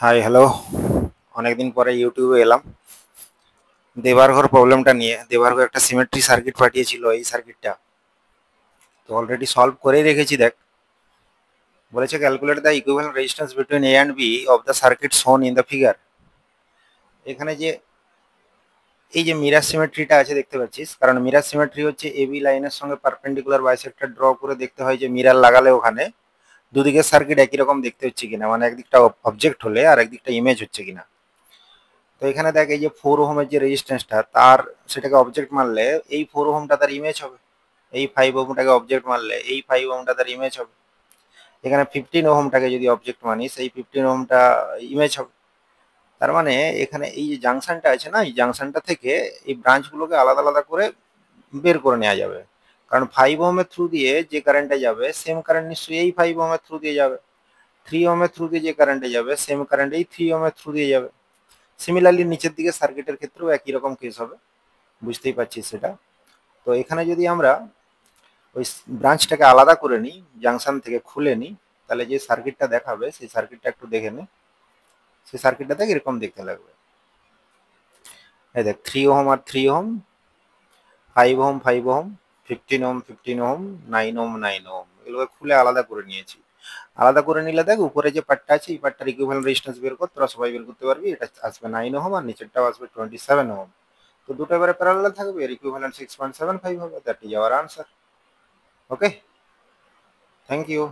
Hi hello, অনেকদিন পরে ইউটিউবে এলাম দেবারঘর প্রবলেমটা নিয়ে। দেবারঘর একটা সিমেট্রি সার্কিট পাঠিয়েছিল, এই সার্কিটটা তো অলরেডি সলভ করেই রেখেছি। দেখ, বলেছে calculate the equivalent resistance between A and B of the circuit shown in the figure. এখানে যে এই যে মিরার সিমেট্রিটা আছে দেখতে পাচ্ছিস, কারণ মিরার সিমেট্রি হচ্ছে এবি লাইনের সঙ্গে পারপেন্ডিকুলার বাইসেক্টর ড্র করে দেখতে হয় যে মিরার লাগালে ওখানে দুদিকের সার্কিট একই রকম দেখতে হচ্ছে কিনা, মানে একদিকটা অবজেক্ট হলে আর একদিকটা ইমেজ হচ্ছে কিনা। তো এখানে দেখ, এই যে 4 ওহমের যে রেজিস্ট্যান্সটা তার, সেটাকে অবজেক্ট মানলে এই 4 ওহমটা তার ইমেজ হবে। এই 5 ওহমটাকে অবজেক্ট মানলে এই 5 ওহমটা তার ইমেজ হবে। এখানে 15 ওহমটাকে যদি অবজেক্ট মানিস, এই 15 ওহমটা ইমেজ হবে। তার মানে এখানে এই যে জাংশনটা আছে না, এই জাংশনটা থেকে এই ব্রাঞ্চগুলোকে আলাদা আলাদা করে বের করে নেওয়া যাবে। কারণ 5 ওহমের থ্রু দিয়ে যে কারেন্টটা যাবে সেম কারেন্ট নিশ্চয়ই এই 5 ওহমের থ্রু দিয়ে যাবে। 3 ওহমের থ্রু দিয়ে যে কারেন্টে যাবে সেম কারেন্ট এই 3 ওহমের থ্রু দিয়ে যাবে। সিমিলারলি নিচের দিকে সার্কিটের ক্ষেত্রেও একই রকম কেস হবে, বুঝতেই পারছিস সেটা। তো এখানে যদি আমরা ওই ব্রাঞ্চটাকে আলাদা করে নিই, জাংশন থেকে খুলে নিই, তাহলে যে সার্কিটটা দেখাবে সেই সার্কিটটা একটু দেখে নে। সেই সার্কিটটা দেখ এরকম দেখতে লাগবে। এই দেখ, 3 ওহম আর 3 ohm, 5 ohm 5 ohm, 15 ohm 15 ohm, 9 ohm 9 ohm, এগুলোকে খুলে আলাদা করে নিয়েছি। আলাদা করে নিলে দেখ, উপরে যে পার্টটা আছে এই পার্টটার ইকুইভ্যালেন্ট রেজিস্ট্যান্স বের কর, তোরা সবাই বের করতে পারবি। এটা আসবে 9 ওহম আর নিচেরটাও আসবে 27 ওহম। তো দুটো এবারে প্যারালাল থাকবে, এর ইকুইভ্যালেন্ট 6.75 হবে। That is our answer. Okay, thank you.